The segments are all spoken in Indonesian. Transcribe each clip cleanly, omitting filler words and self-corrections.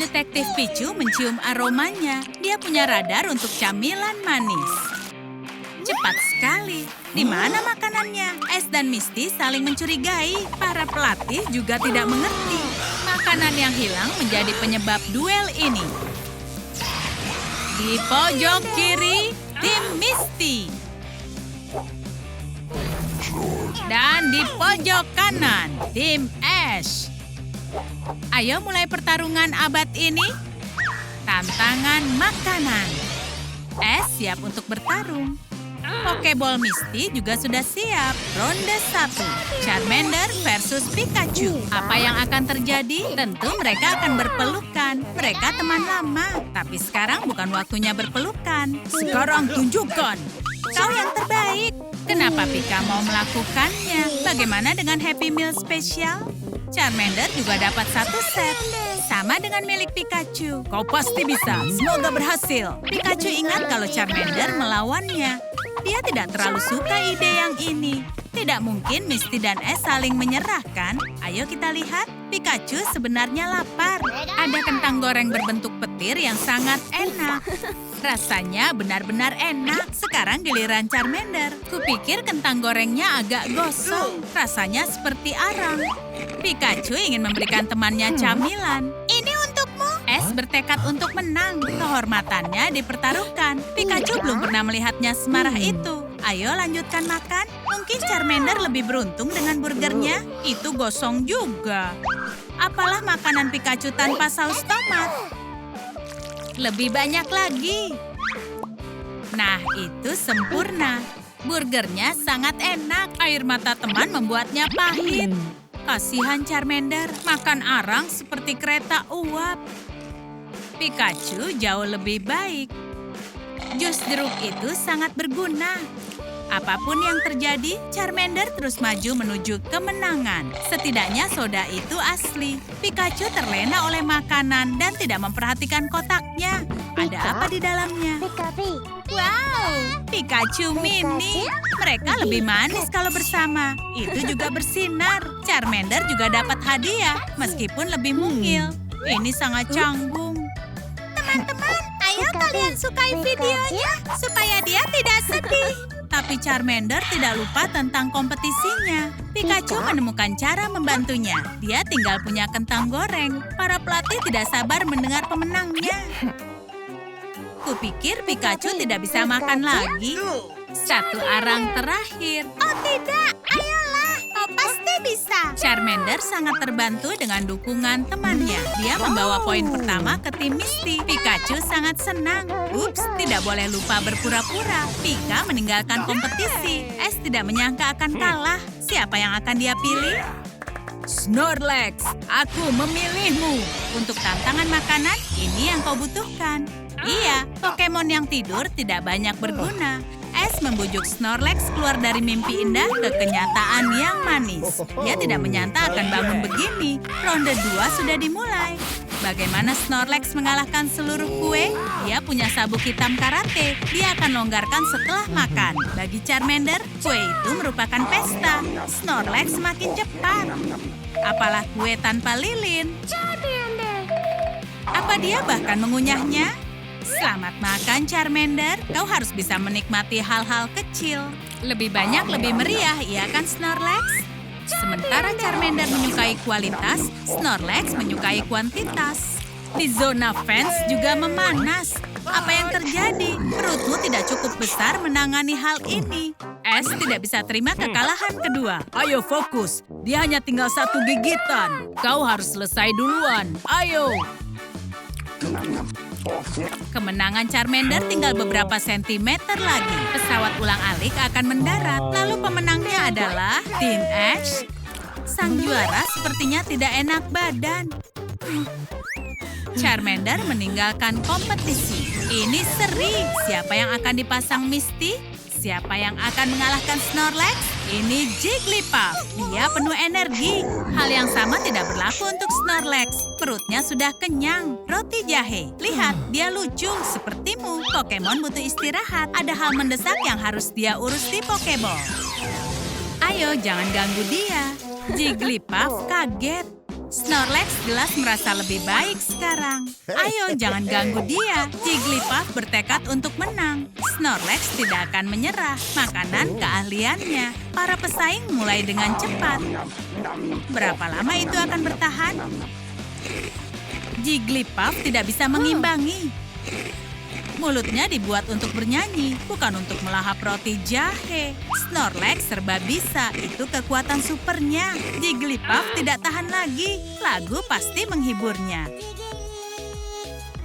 Detektif Pichu mencium aromanya. Dia punya radar untuk camilan manis. Cepat sekali. Di mana makanannya? Es dan Misty saling mencurigai. Para pelatih juga tidak mengerti. Makanan yang hilang menjadi penyebab duel ini. Di pojok kiri, tim Misty. Dan di pojok kanan, tim Ash. Ayo mulai pertarungan abad ini. Tantangan makanan. Ash siap untuk bertarung. Pokeball Misty juga sudah siap. Ronde 1. Charmander versus Pikachu. Apa yang akan terjadi? Tentu mereka akan berpelukan. Mereka teman lama. Tapi sekarang bukan waktunya berpelukan. Sekarang tunjukkan. Kau yang terbaik. Kenapa Pika mau melakukannya? Bagaimana dengan Happy Meal spesial? Charmander juga dapat 1 set. Sama dengan milik Pikachu. Kau pasti bisa. Semoga berhasil. Pikachu ingat kalau Charmander melawannya. Dia tidak terlalu suka ide yang ini. Tidak mungkin Misty dan Ash saling menyerahkan. Ayo kita lihat. Pikachu sebenarnya lapar. Ada kentang goreng berbentuk petir yang sangat enak. Rasanya benar-benar enak. Sekarang giliran Charmander. Kupikir kentang gorengnya agak gosong. Rasanya seperti arang. Pikachu ingin memberikan temannya camilan. Ini untukmu. Ash bertekad untuk menang. Kehormatannya dipertaruhkan. Pikachu belum pernah melihatnya semarah itu. Ayo lanjutkan makan. Mungkin Charmander lebih beruntung dengan burgernya. Itu gosong juga. Apalah makanan Pikachu tanpa saus tomat? Lebih banyak lagi. Nah, itu sempurna. Burgernya sangat enak. Air mata teman membuatnya pahit. Kasihan Charmander, makan arang seperti kereta uap. Pikachu jauh lebih baik. Jus jeruk itu sangat berguna. Apapun yang terjadi, Charmander terus maju menuju kemenangan. Setidaknya soda itu asli. Pikachu terlena oleh makanan dan tidak memperhatikan kotaknya. Ada apa di dalamnya? Wow, Pikachu mini. Mereka lebih manis kalau bersama. Itu juga bersinar. Charmander juga dapat hadiah, meskipun lebih mungil. Ini sangat canggung. Teman-teman, ayo kalian sukai videonya supaya dia tidak sedih. Tapi Charmander tidak lupa tentang kompetisinya. Pikachu menemukan cara membantunya. Dia tinggal punya kentang goreng. Para pelatih tidak sabar mendengar pemenangnya. Kupikir Pikachu tidak bisa makan lagi. 1 arang terakhir. Oh tidak, ayolah. Kau pasti bisa. Charmander sangat terbantu dengan dukungan temannya. Dia membawa poin pertama ke tim Misty. Pikachu sangat senang. Ups, tidak boleh lupa berpura-pura. Pika meninggalkan kompetisi. Ash tidak menyangka akan kalah. Siapa yang akan dia pilih? Snorlax, aku memilihmu. Untuk tantangan makanan, ini yang kau butuhkan. Iya, Pokemon yang tidur tidak banyak berguna. Ash membujuk Snorlax keluar dari mimpi indah ke kenyataan yang manis. Dia tidak menyangka akan bangun begini. Ronde 2 sudah dimulai. Bagaimana Snorlax mengalahkan seluruh kue? Dia punya sabuk hitam karate. Dia akan longgarkan setelah makan. Bagi Charmander, kue itu merupakan pesta. Snorlax semakin cepat. Apalah kue tanpa lilin? Apa dia bahkan mengunyahnya? Selamat makan, Charmander. Kau harus bisa menikmati hal-hal kecil. Lebih banyak, lebih meriah, iya kan, Snorlax? Sementara Charmander menyukai kualitas, Snorlax menyukai kuantitas. Di zona fans juga memanas. Apa yang terjadi? Perutmu tidak cukup besar menangani hal ini. Ash tidak bisa terima kekalahan kedua. Ayo fokus, dia hanya tinggal 1 gigitan. Kau harus selesai duluan. Ayo! Kemenangan Charmander tinggal beberapa sentimeter lagi. Pesawat ulang-alik akan mendarat. Lalu pemenangnya adalah tim Ash. Sang juara sepertinya tidak enak badan. Charmander meninggalkan kompetisi. Ini seri. Siapa yang akan dipasang Misty? Siapa yang akan mengalahkan Snorlax? Ini Jigglypuff. Dia penuh energi. Hal yang sama tidak berlaku untuk Snorlax. Perutnya sudah kenyang. Roti jahe. Lihat, dia lucu sepertimu. Pokemon butuh istirahat. Ada hal mendesak yang harus dia urus di Pokeball. Ayo, jangan ganggu dia. Jigglypuff kaget. Snorlax jelas merasa lebih baik sekarang. Ayo, jangan ganggu dia. Jigglypuff bertekad untuk menang. Snorlax tidak akan menyerah. Makanan keahliannya. Para pesaing mulai dengan cepat. Berapa lama itu akan bertahan? Jigglypuff tidak bisa mengimbangi. Mulutnya dibuat untuk bernyanyi, bukan untuk melahap roti jahe. Snorlax serba bisa, itu kekuatan supernya. Jigglypuff tidak tahan lagi, lagu pasti menghiburnya.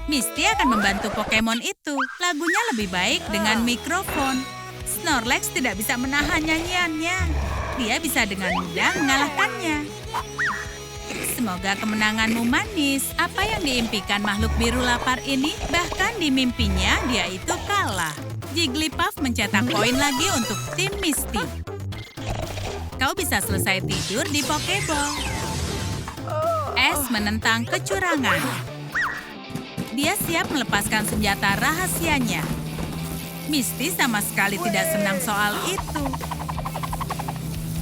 Misty akan membantu Pokemon itu. Lagunya lebih baik dengan mikrofon. Snorlax tidak bisa menahan nyanyiannya. Dia bisa dengan mudah mengalahkannya. Semoga kemenanganmu manis. Apa yang diimpikan makhluk biru lapar ini? Bahkan di mimpinya dia itu kalah. Jigglypuff mencetak poin lagi untuk tim Misty. Kau bisa selesai tidur di Pokeball. Ash menentang kecurangan. Dia siap melepaskan senjata rahasianya. Misty sama sekali tidak senang soal itu.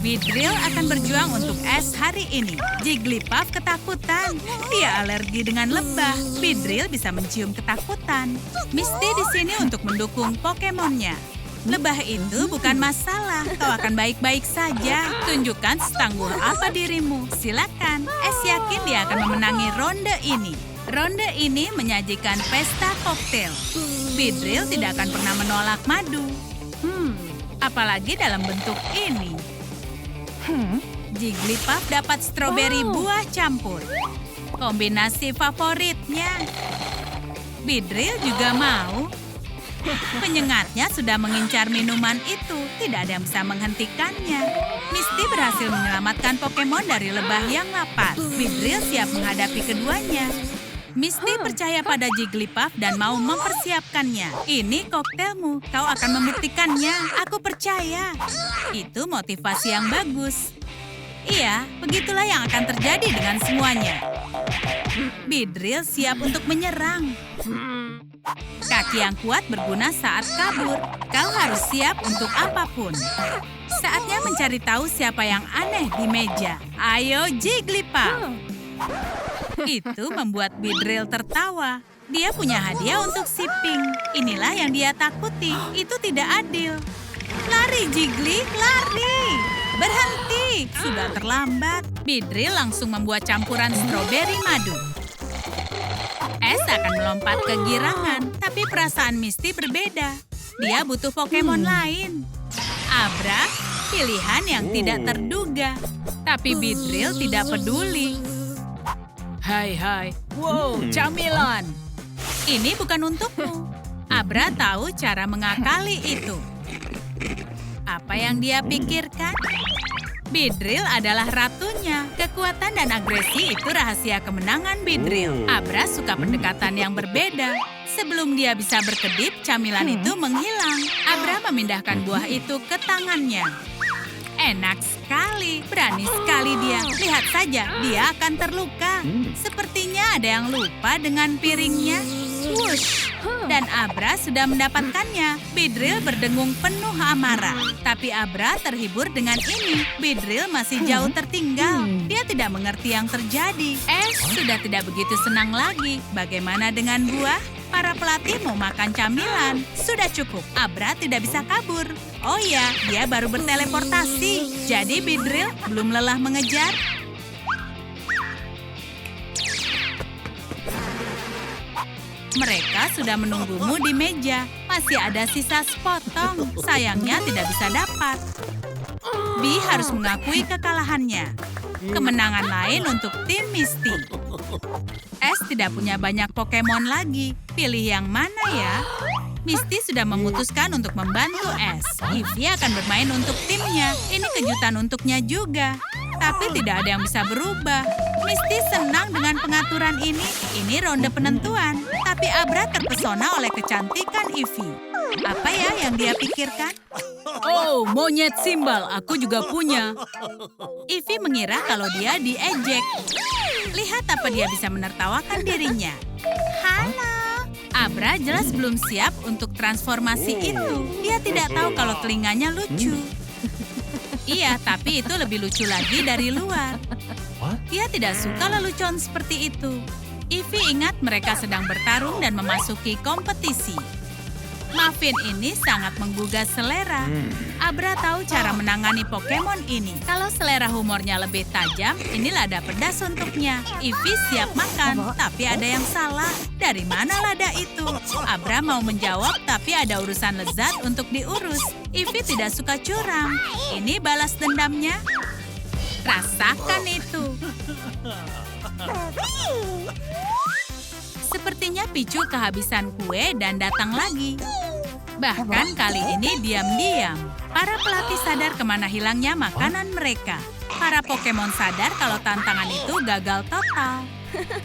Beedrill akan berjuang untuk Ash hari ini. Jigglypuff ketakutan. Dia alergi dengan lebah. Beedrill bisa mencium ketakutan. Misty di sini untuk mendukung Pokemonnya. Lebah itu bukan masalah. Kau akan baik-baik saja. Tunjukkan setangguh apa dirimu. Silakan. Ash yakin dia akan memenangi ronde ini. Ronde ini menyajikan pesta koktail. Beedrill tidak akan pernah menolak madu. Apalagi dalam bentuk ini. Jigglypuff dapat stroberi buah campur. Kombinasi favoritnya. Beedrill juga mau. Penyengatnya sudah mengincar minuman itu. Tidak ada yang bisa menghentikannya. Misty berhasil menyelamatkan Pokemon dari lebah yang lapar. Beedrill siap menghadapi keduanya. Misty percaya pada Jigglypuff dan mau mempersiapkannya. Ini koktailmu, kau akan membuktikannya. Aku percaya. Itu motivasi yang bagus. Iya, begitulah yang akan terjadi dengan semuanya. Beedrill siap untuk menyerang. Kaki yang kuat berguna saat kabur. Kau harus siap untuk apapun. Saatnya mencari tahu siapa yang aneh di meja. Ayo Jigglypuff. Itu membuat Beedrill tertawa. Dia punya hadiah untuk si Pink. Inilah yang dia takuti. Itu tidak adil. Lari, Jiggly, lari! Berhenti! Sudah terlambat. Beedrill langsung membuat campuran stroberi madu. Ash akan melompat ke girangan, tapi perasaan Misty berbeda. Dia butuh Pokemon lain. Abra, pilihan yang tidak terduga. Tapi Beedrill tidak peduli. Hai. Wow, camilan. Ini bukan untukmu. Abra tahu cara mengakali itu. Apa yang dia pikirkan? Beedrill adalah ratunya. Kekuatan dan agresi itu rahasia kemenangan Beedrill. Abra suka pendekatan yang berbeda. Sebelum dia bisa berkedip, camilan itu menghilang. Abra memindahkan buah itu ke tangannya. Enak sekali, berani sekali dia. Lihat saja, dia akan terluka. Sepertinya ada yang lupa dengan piringnya. Wush! Dan Abra sudah mendapatkannya. Beedrill berdengung penuh amarah. Tapi Abra terhibur dengan ini. Beedrill masih jauh tertinggal. Dia tidak mengerti yang terjadi. Ash sudah tidak begitu senang lagi. Bagaimana dengan buah? Para pelatih mau makan camilan. Sudah cukup, Abra tidak bisa kabur. Oh ya, dia baru berteleportasi. Jadi Beedrill belum lelah mengejar. Mereka sudah menunggumu di meja. Masih ada sisa sepotong. Sayangnya tidak bisa dapat. Bee harus mengakui kekalahannya. Kemenangan lain untuk tim Misty. Ash tidak punya banyak Pokemon lagi. Pilih yang mana ya? Misty sudah memutuskan untuk membantu Ash. Eevee akan bermain untuk timnya. Ini kejutan untuknya juga. Tapi tidak ada yang bisa berubah. Misty senang dengan pengaturan ini. Ini ronde penentuan. Tapi Abra terpesona oleh kecantikan Eevee. Apa ya yang dia pikirkan? Oh, monyet simbal. Aku juga punya. Eevee mengira kalau dia diejek. Lihat apa dia bisa menertawakan dirinya. Halo. Abra jelas belum siap untuk transformasi itu. Dia tidak tahu kalau telinganya lucu. Iya, tapi itu lebih lucu lagi dari luar. Ia tidak suka lelucon seperti itu. Ivy ingat mereka sedang bertarung dan memasuki kompetisi. Muffin ini sangat menggugah selera. Abra tahu cara menangani Pokemon ini. Kalau selera humornya lebih tajam, ini lada pedas untuknya. Ivy siap makan, tapi ada yang salah. Dari mana lada itu? Abra mau menjawab, tapi ada urusan lezat untuk diurus. Ivy tidak suka curang. Ini balas dendamnya. Rasakan itu. Sepertinya Pichu kehabisan kue dan datang lagi. Bahkan kali ini diam-diam. Para pelatih sadar kemana hilangnya makanan mereka. Para Pokemon sadar kalau tantangan itu gagal total.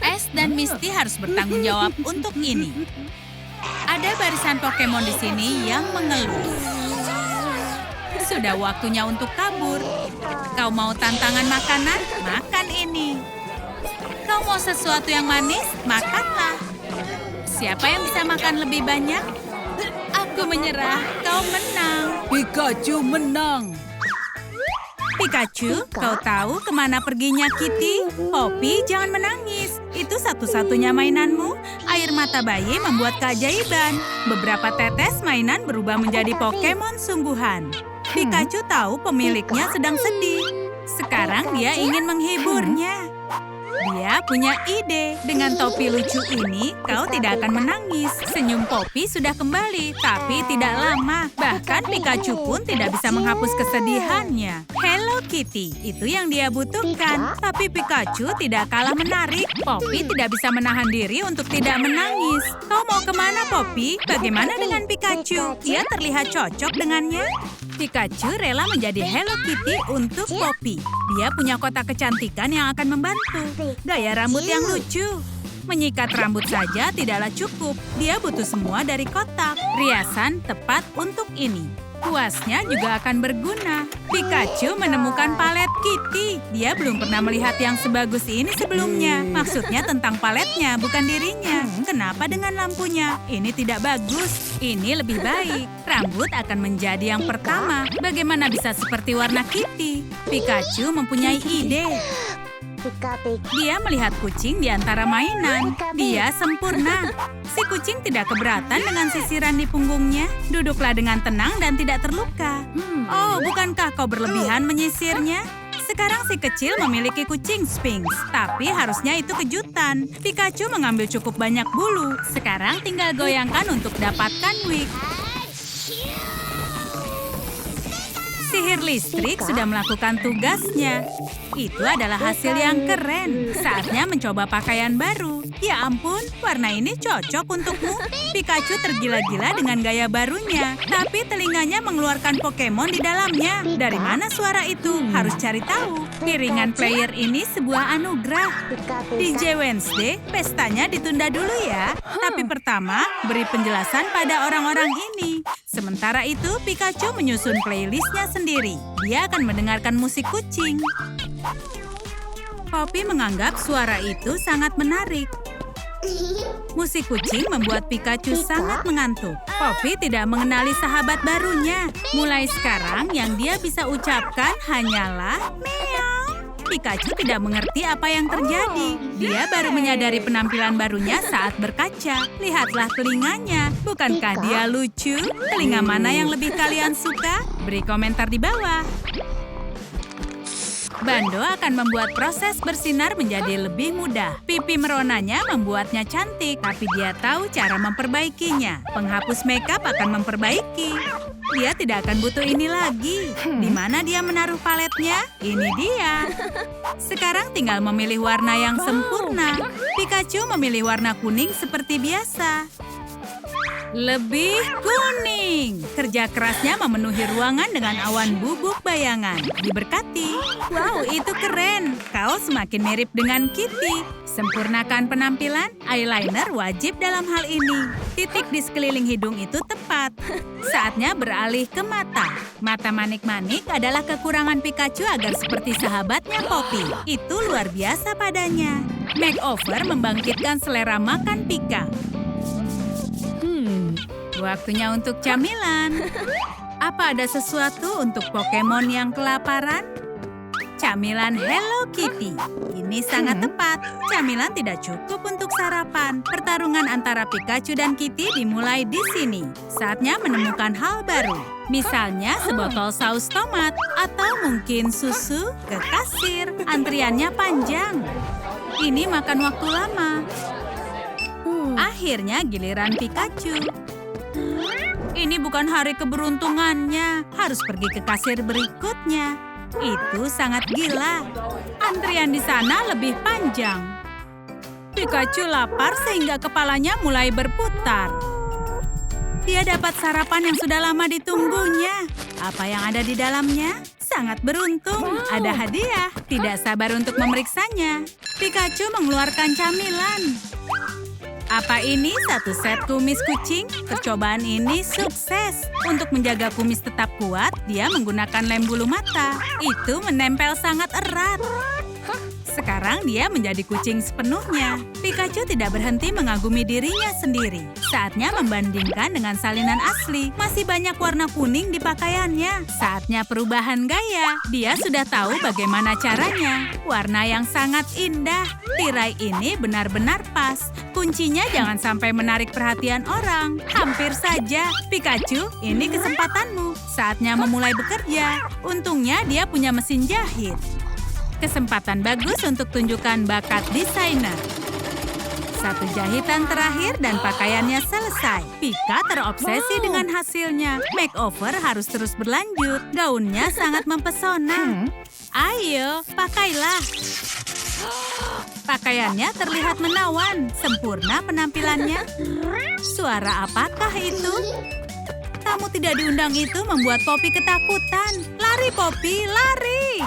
Ash dan Misty harus bertanggung jawab untuk ini. Ada barisan Pokemon di sini yang mengeluh. Sudah waktunya untuk kabur. Kau mau tantangan makanan? Makan ini. Kau mau sesuatu yang manis? Makanlah. Siapa yang bisa makan lebih banyak? Aku menyerah. Kau menang. Pikachu menang. Pikachu, kau tahu kemana perginya Kitty? Poppy, jangan menangis. Itu satu-satunya mainanmu. Air mata bayi membuat keajaiban. Beberapa tetes mainan berubah menjadi Pokemon sungguhan. Pikachu tahu pemiliknya sedang sedih. Sekarang dia ingin menghiburnya. Dia punya ide. Dengan topi lucu ini, kau tidak akan menangis. Senyum Poppy sudah kembali, tapi tidak lama. Bahkan Pikachu pun tidak bisa menghapus kesedihannya. Hello Kitty, itu yang dia butuhkan. Tapi Pikachu tidak kalah menarik. Poppy tidak bisa menahan diri untuk tidak menangis. Kau mau kemana, Poppy? Bagaimana dengan Pikachu? Ia terlihat cocok dengannya. Pikachu rela menjadi Hello Kitty untuk Poppy. Dia punya kotak kecantikan yang akan membantu. Gaya rambut yang lucu. Menyikat rambut saja tidaklah cukup. Dia butuh semua dari kotak. Riasan tepat untuk ini. Kuasnya juga akan berguna. Pikachu menemukan palet Kitty. Dia belum pernah melihat yang sebagus ini sebelumnya. Maksudnya tentang paletnya, bukan dirinya. Kenapa dengan lampunya? Ini tidak bagus. Ini lebih baik. Rambut akan menjadi yang pertama. Bagaimana bisa seperti warna Kitty? Pikachu mempunyai ide. Dia melihat kucing di antara mainan. Dia sempurna. Si kucing tidak keberatan dengan sisiran di punggungnya. Duduklah dengan tenang dan tidak terluka. Oh, bukankah kau berlebihan menyisirnya? Sekarang si kecil memiliki kucing Sphinx. Tapi harusnya itu kejutan. Pikachu mengambil cukup banyak bulu. Sekarang tinggal goyangkan untuk dapatkan wig. Sihir listrik sudah melakukan tugasnya. Itu adalah hasil yang keren. Saatnya mencoba pakaian baru. Ya ampun, warna ini cocok untukmu. Pikachu tergila-gila dengan gaya barunya. Tapi telinganya mengeluarkan Pokemon di dalamnya. Dari mana suara itu? Harus cari tahu. Piringan player ini sebuah anugerah. DJ Wednesday, pestanya ditunda dulu ya. Tapi pertama, beri penjelasan pada orang-orang ini. Sementara itu, Pikachu menyusun playlistnya sendiri. Dia akan mendengarkan musik kucing. Poppy menganggap suara itu sangat menarik. Musik kucing membuat Pikachu sangat mengantuk. Poppy tidak mengenali sahabat barunya. Mulai sekarang, yang dia bisa ucapkan hanyalah meow. Pikachu tidak mengerti apa yang terjadi. Dia baru menyadari penampilan barunya saat berkaca. Lihatlah telinganya. Bukankah dia lucu? Telinga mana yang lebih kalian suka? Beri komentar di bawah. Bando akan membuat proses bersinar menjadi lebih mudah. Pipi meronanya membuatnya cantik, tapi dia tahu cara memperbaikinya. Penghapus makeup akan memperbaiki. Dia tidak akan butuh ini lagi. Di mana dia menaruh paletnya? Ini dia. Sekarang tinggal memilih warna yang sempurna. Pikachu memilih warna kuning seperti biasa. Lebih kuning. Kerja kerasnya memenuhi ruangan dengan awan bubuk bayangan. Diberkati. Wow, itu keren. Kau semakin mirip dengan Kitty. Sempurnakan penampilan, eyeliner wajib dalam hal ini. Titik di sekeliling hidung itu tepat. Saatnya beralih ke mata. Mata manik-manik adalah kekurangan Pikachu agar seperti sahabatnya Poppy. Itu luar biasa padanya. Makeover membangkitkan selera makan Pika. Waktunya untuk camilan. Apa ada sesuatu untuk Pokemon yang kelaparan? Camilan Hello Kitty. Ini sangat tepat. Camilan tidak cukup untuk sarapan. Pertarungan antara Pikachu dan Kitty dimulai di sini. Saatnya menemukan hal baru. Misalnya sebotol saus tomat atau mungkin susu ke kasir. Antriannya panjang. Ini makan waktu lama. Akhirnya giliran Pikachu. Ini bukan hari keberuntungannya. Harus pergi ke kasir berikutnya. Itu sangat gila. Antrian di sana lebih panjang. Pikachu lapar sehingga kepalanya mulai berputar. Dia dapat sarapan yang sudah lama ditunggunya. Apa yang ada di dalamnya? Sangat beruntung. Ada hadiah. Tidak sabar untuk memeriksanya. Pikachu mengeluarkan camilan. Apa ini? Satu set kumis kucing? Percobaan ini sukses. Untuk menjaga kumis tetap kuat, dia menggunakan lem bulu mata. Itu menempel sangat erat. Sekarang dia menjadi kucing sepenuhnya. Pikachu tidak berhenti mengagumi dirinya sendiri. Saatnya membandingkan dengan salinan asli. Masih banyak warna kuning di pakaiannya. Saatnya perubahan gaya. Dia sudah tahu bagaimana caranya. Warna yang sangat indah. Tirai ini benar-benar pas. Kuncinya jangan sampai menarik perhatian orang. Hampir saja. Pikachu, ini kesempatanmu. Saatnya memulai bekerja. Untungnya dia punya mesin jahit. Kesempatan bagus untuk tunjukkan bakat desainer. Satu jahitan terakhir dan pakaiannya selesai. Pika terobsesi dengan hasilnya. Makeover harus terus berlanjut. Gaunnya sangat mempesona. Ayo, pakailah. Pakaiannya terlihat menawan. Sempurna penampilannya. Suara apakah itu? Tamu tidak diundang itu membuat Poppy ketakutan. Lari, Poppy, lari!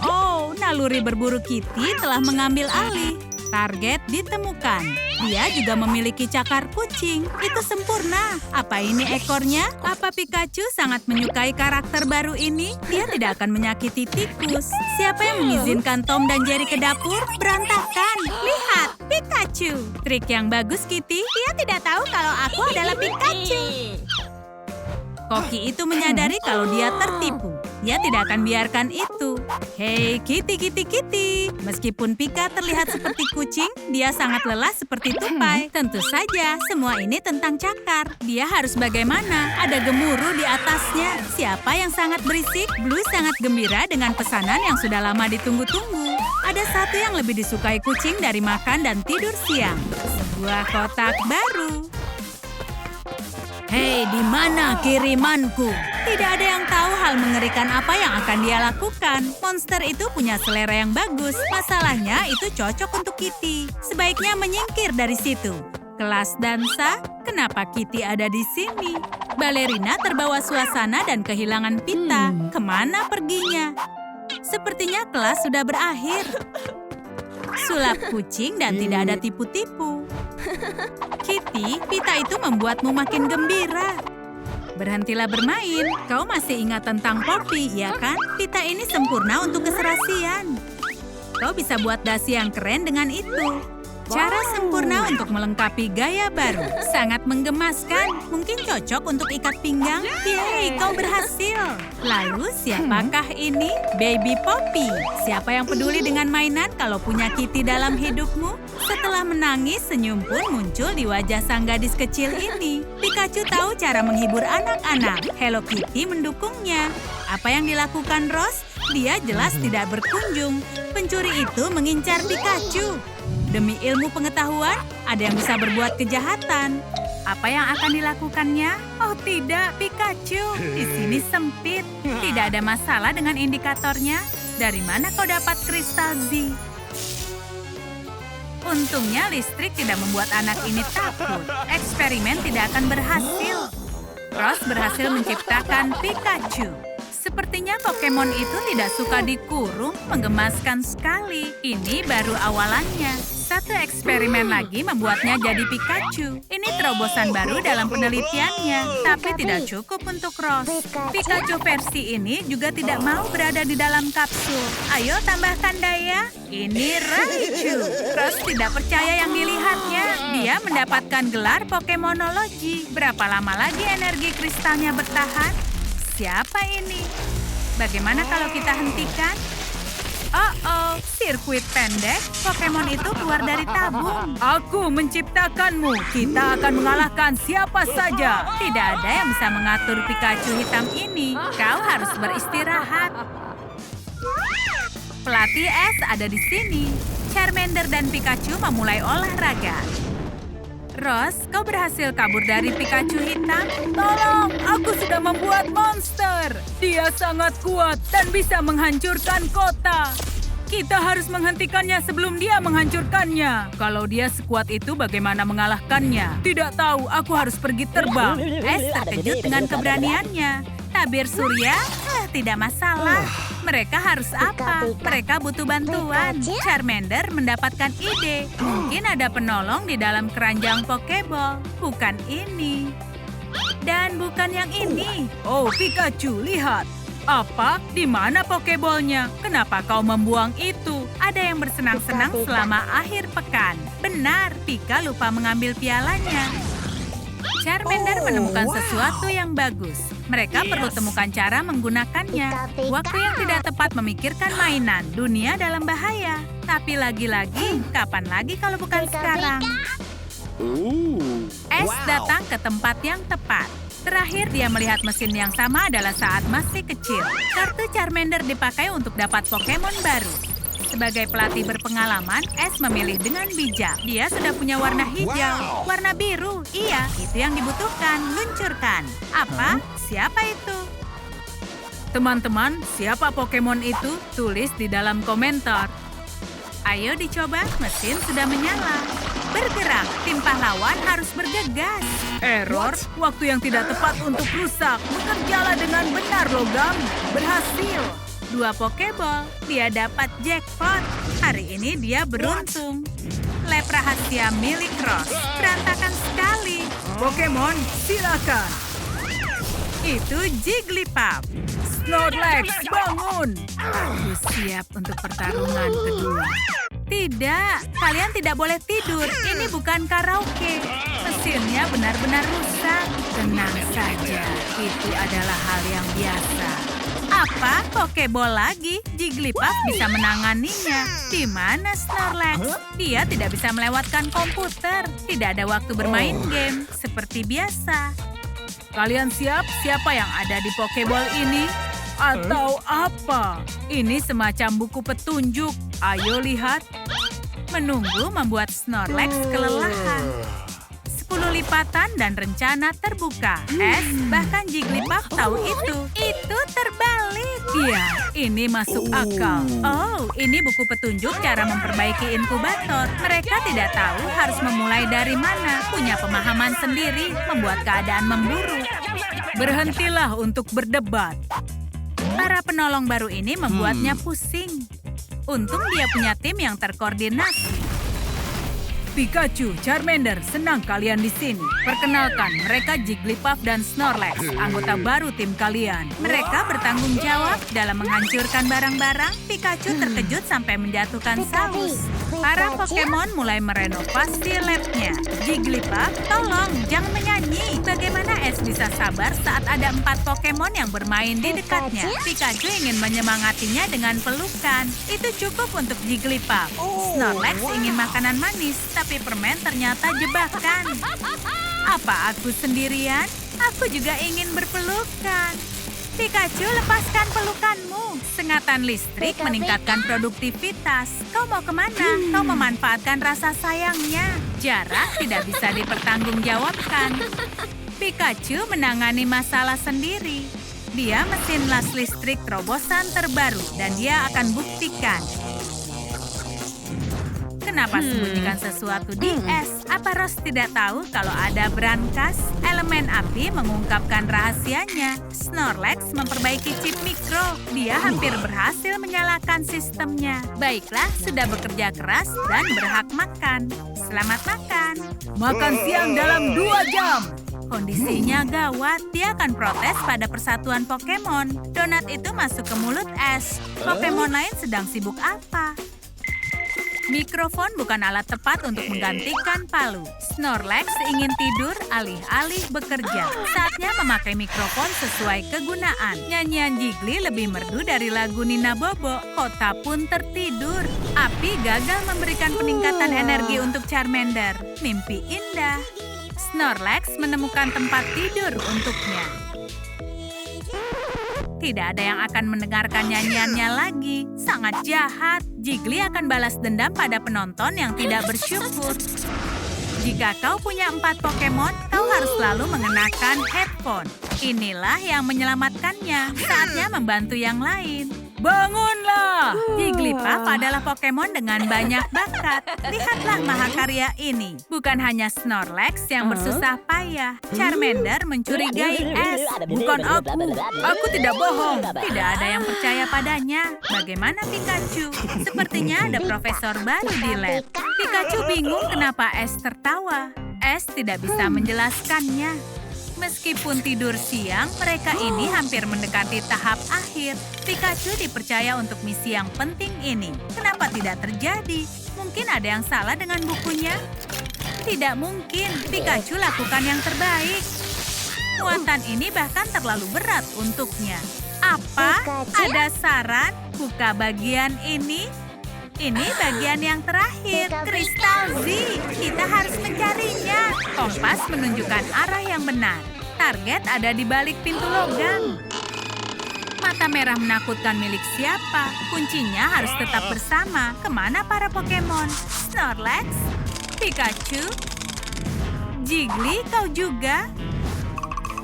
Oh, naluri berburu Kitty telah mengambil alih. Target ditemukan. Dia juga memiliki cakar kucing. Itu sempurna. Apa ini ekornya? Apa Pikachu sangat menyukai karakter baru ini? Dia tidak akan menyakiti tikus. Siapa yang mengizinkan Tom dan Jerry ke dapur? Berantakan. Lihat, Pikachu. Trik yang bagus, Kitty. Dia tidak tahu kalau aku adalah Pikachu. Koki itu menyadari kalau dia tertipu. Dia tidak akan biarkan itu. Hei, Kitty, Kitty, Kitty. Meskipun Pika terlihat seperti kucing, dia sangat lelah seperti tupai. Tentu saja, semua ini tentang cakar. Dia harus bagaimana? Ada gemuruh di atasnya. Siapa yang sangat berisik? Blue sangat gembira dengan pesanan yang sudah lama ditunggu-tunggu. Ada satu yang lebih disukai kucing dari makan dan tidur siang. Sebuah kotak baru. Hei, di mana kirimanku? Tidak ada yang tahu hal mengerikan apa yang akan dia lakukan. Monster itu punya selera yang bagus. Masalahnya itu cocok untuk Kitty. Sebaiknya menyingkir dari situ. Kelas dansa? Kenapa Kitty ada di sini? Balerina terbawa suasana dan kehilangan pita. Kemana perginya? Sepertinya kelas sudah berakhir. Sulap kucing dan tidak ada tipu-tipu. Kitty, pita itu membuatmu makin gembira. Berhentilah bermain. Kau masih ingat tentang Poppy, ya kan? Pita ini sempurna untuk keserasian. Kau bisa buat dasi yang keren dengan itu. Cara sempurna untuk melengkapi gaya baru. Sangat menggemaskan. Mungkin cocok untuk ikat pinggang. Yeay, kau berhasil. Lalu, siapakah ini? Baby Poppy. Siapa yang peduli dengan mainan kalau punya Kitty dalam hidupmu? Setelah menangis, senyum pun muncul di wajah sang gadis kecil ini. Pikachu tahu cara menghibur anak-anak. Hello Kitty mendukungnya. Apa yang dilakukan Rose? Dia jelas tidak berkunjung. Pencuri itu mengincar Pikachu. Demi ilmu pengetahuan, ada yang bisa berbuat kejahatan. Apa yang akan dilakukannya? Oh tidak, Pikachu. Di sini sempit. Tidak ada masalah dengan indikatornya. Dari mana kau dapat kristal Z? Untungnya listrik tidak membuat anak ini takut. Eksperimen tidak akan berhasil. Rose berhasil menciptakan Pikachu. Sepertinya Pokemon itu tidak suka dikurung, menggemaskan sekali. Ini baru awalannya. Satu eksperimen lagi membuatnya jadi Pikachu. Ini terobosan baru dalam penelitiannya, tapi tidak cukup untuk Rose. Pikachu versi ini juga tidak mau berada di dalam kapsul. Ayo tambahkan daya. Ini Raichu. Rose tidak percaya yang dilihatnya. Dia mendapatkan gelar Pokemonologi. Berapa lama lagi energi kristalnya bertahan? Siapa ini? Bagaimana kalau kita hentikan? Oh, sirkuit pendek. Pokemon itu keluar dari tabung. Aku menciptakanmu. Kita akan mengalahkan siapa saja. Tidak ada yang bisa mengatur Pikachu hitam ini. Kau harus beristirahat. Pelatih es ada di sini. Charmander dan Pikachu memulai olahraga. Rose, kau berhasil kabur dari Pikachu hitam? Tolong, aku sudah membuat monster. Dia sangat kuat dan bisa menghancurkan kota. Kita harus menghentikannya sebelum dia menghancurkannya. Kalau dia sekuat itu, bagaimana mengalahkannya? Tidak tahu, aku harus pergi terbang. Ash terkejut dengan keberaniannya. Tabir surya? Tidak masalah. Mereka harus apa? Mereka butuh bantuan. Charmander mendapatkan ide. Mungkin ada penolong di dalam keranjang Pokeball. Bukan ini. Dan bukan yang ini. Oh, Pikachu, lihat. Apa? Di mana Pokeball-nya? Kenapa kau membuang itu? Ada yang bersenang-senang selama akhir pekan. Benar, Pika lupa mengambil pialanya. Charmander menemukan sesuatu yang bagus. Mereka perlu temukan cara menggunakannya. Waktu yang tidak tepat memikirkan mainan. Dunia dalam bahaya. Tapi lagi-lagi, kapan lagi kalau bukan sekarang? Ash datang ke tempat yang tepat. Terakhir dia melihat mesin yang sama adalah saat masih kecil. Kartu Charmander dipakai untuk dapat Pokemon baru. Sebagai pelatih berpengalaman, Ash memilih dengan bijak. Dia sudah punya warna hijau, warna biru. Iya, itu yang dibutuhkan. Luncurkan. Apa? Siapa itu? Teman-teman, siapa Pokemon itu? Tulis di dalam komentar. Ayo dicoba, mesin sudah menyala. Bergerak, tim pahlawan harus bergegas. Error, waktu yang tidak tepat untuk rusak. Bekerjalah dengan benar, logam. Berhasil. 2 Pokeball, dia dapat jackpot. Hari ini dia beruntung. Lab rahasia milik Rose. Berantakan sekali. Pokemon, silakan. Itu Jigglypuff. Snorlax, bangun. Aku siap untuk pertarungan kedua. Tidak, kalian tidak boleh tidur. Ini bukan karaoke. Mesinnya benar-benar rusak. Tenang saja, itu adalah hal yang biasa. Apa? Pokeball lagi? Jigglypuff bisa menanganinya. Di mana Snorlax? Dia tidak bisa melewatkan komputer. Tidak ada waktu bermain game. Seperti biasa. Kalian siap? Siapa yang ada di Pokeball ini? Atau apa? Ini semacam buku petunjuk. Ayo lihat. Menunggu membuat Snorlax kelelahan. 10 lipatan dan rencana terbuka. Ash, bahkan Jigglypuff tahu itu. Itu terbalik. Iya, ini masuk akal. Oh, ini buku petunjuk cara memperbaiki inkubator. Mereka tidak tahu harus memulai dari mana. Punya pemahaman sendiri, membuat keadaan memburuk. Berhentilah untuk berdebat. Para penolong baru ini membuatnya pusing. Untung dia punya tim yang terkoordinasi. Pikachu, Charmander, senang kalian di sini. Perkenalkan, mereka Jigglypuff dan Snorlax, anggota baru tim kalian. Mereka bertanggung jawab dalam menghancurkan barang-barang. Pikachu terkejut sampai menjatuhkan saus. Para Pokemon mulai merenovasi labnya. Jigglypuff, tolong, jangan menyanyi. Bagaimana Ash bisa sabar saat ada 4 Pokemon yang bermain di dekatnya? Pikachu ingin menyemangatinya dengan pelukan. Itu cukup untuk Jigglypuff. Snorlax ingin makanan manis, tapi permen ternyata jebakan. Apa aku sendirian? Aku juga ingin berpelukan. Pikachu, lepaskan pelukanmu. Sengatan listrik meningkatkan produktivitas. Kau mau kemana? Kau memanfaatkan rasa sayangnya. Jarak tidak bisa dipertanggungjawabkan. Pikachu menangani masalah sendiri. Dia mesin las listrik terobosan terbaru dan dia akan buktikan. Kenapa sembunyikan sesuatu di es? Apa Rose tidak tahu kalau ada brankas? Elemen api mengungkapkan rahasianya. Snorlax memperbaiki chip mikro. Dia hampir berhasil menyalakan sistemnya. Baiklah, sudah bekerja keras dan berhak makan. Selamat makan. Makan siang dalam 2 jam. Kondisinya gawat, dia akan protes pada persatuan Pokemon. Donat itu masuk ke mulut Ash. Pokemon lain sedang sibuk apa? Mikrofon bukan alat tepat untuk menggantikan palu. Snorlax ingin tidur alih-alih bekerja. Saatnya memakai mikrofon sesuai kegunaan. Nyanyian Jiggly lebih merdu dari lagu Nina Bobo. Kota pun tertidur. Api gagal memberikan peningkatan energi untuk Charmander. Mimpi indah. Snorlax menemukan tempat tidur untuknya. Tidak ada yang akan mendengarkan nyanyiannya lagi. Sangat jahat. Jiggly akan balas dendam pada penonton yang tidak bersyukur. Jika kau punya 4 Pokemon, kau harus selalu mengenakan headphone. Inilah yang menyelamatkannya. Saatnya membantu yang lain. Bangunlah! Jigglypuff adalah Pokemon dengan banyak bakat. Lihatlah mahakarya ini. Bukan hanya Snorlax yang bersusah payah. Charmander mencurigai Ash. Bukan aku. Aku tidak bohong. Tidak ada yang percaya padanya. Bagaimana Pikachu? Sepertinya ada profesor baru di lab. Pikachu bingung kenapa Ash tertawa. Ash tidak bisa menjelaskannya. Meskipun tidur siang, mereka ini hampir mendekati tahap akhir. Pikachu dipercaya untuk misi yang penting ini. Kenapa tidak terjadi? Mungkin ada yang salah dengan bukunya? Tidak mungkin. Pikachu lakukan yang terbaik. Muatan ini bahkan terlalu berat untuknya. Apa? Ada saran? Buka bagian ini. Ini bagian yang terakhir, Kristal Z. Kita harus mencarinya. Kompas menunjukkan arah yang benar. Target ada di balik pintu logam. Mata merah menakutkan milik siapa? Kuncinya harus tetap bersama. Kemana para Pokemon? Snorlax? Pikachu? Jiggly, kau juga?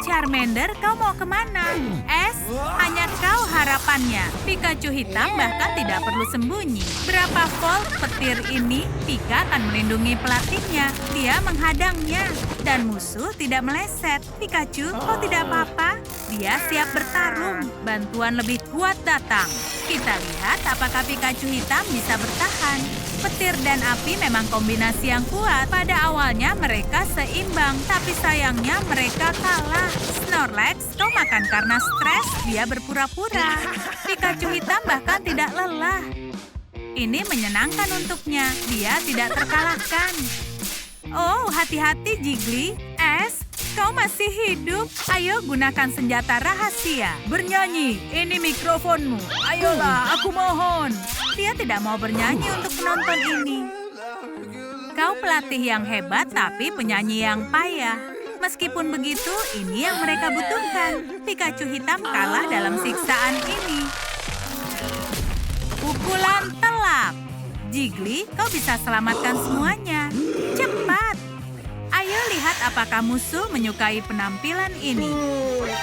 Charmander, kau mau kemana? Ash, hanya kau harapannya. Pikachu hitam bahkan tidak perlu sembunyi. Berapa volt petir ini, Pika akan melindungi pelatihnya. Dia menghadangnya. Dan musuh tidak meleset. Pikachu, kau tidak apa-apa? Dia siap bertarung. Bantuan lebih kuat datang. Kita lihat apakah Pikachu hitam bisa bertahan. Petir dan api memang kombinasi yang kuat. Pada awalnya mereka seimbang, tapi sayangnya mereka kalah. Snorlax, kau makan karena stres, dia berpura-pura. Pikachu hitam bahkan tidak lelah. Ini menyenangkan untuknya, dia tidak terkalahkan. Oh, hati-hati Jiggly. Ash, kau masih hidup. Ayo gunakan senjata rahasia. Bernyanyi, ini mikrofonmu. Ayolah, aku mohon. Dia tidak mau bernyanyi untuk penonton ini. Kau pelatih yang hebat tapi penyanyi yang payah. Meskipun begitu, ini yang mereka butuhkan. Pikachu hitam kalah dalam siksaan ini. Pukulan telak. Jiggly, kau bisa selamatkan semuanya. Cepat. Ayo lihat apakah musuh menyukai penampilan ini.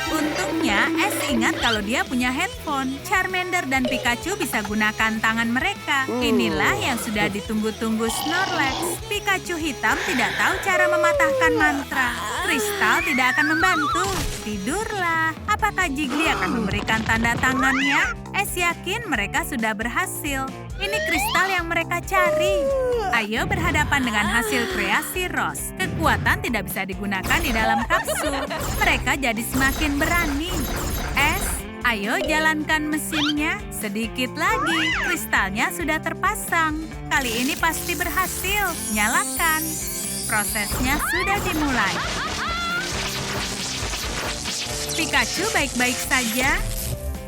Untungnya, Ash ingat kalau dia punya headphone. Charmander dan Pikachu bisa gunakan tangan mereka. Inilah yang sudah ditunggu-tunggu Snorlax. Pikachu hitam tidak tahu cara mematahkan mantra. Kristal tidak akan membantu. Tidurlah. Apakah Jiggly akan memberikan tanda tangannya? Ash yakin mereka sudah berhasil. Ini kristal yang mereka cari. Ayo berhadapan dengan hasil kreasi Rose. Kekuatan tidak bisa digunakan di dalam kapsul. Mereka jadi semakin berani. Ash, ayo jalankan mesinnya. Sedikit lagi, kristalnya sudah terpasang. Kali ini pasti berhasil. Nyalakan. Prosesnya sudah dimulai. Pikachu baik-baik saja.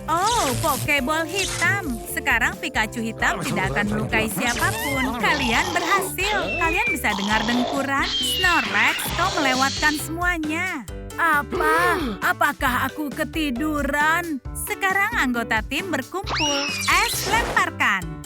Oh, Pokeball hitam. Sekarang Pikachu hitam tidak akan melukai siapapun. Kalian berhasil. Kalian bisa dengar dengkuran. Snorlax, kau melewatkan semuanya. Apa? Apakah aku ketiduran? Sekarang anggota tim berkumpul. Ash, lemparkan.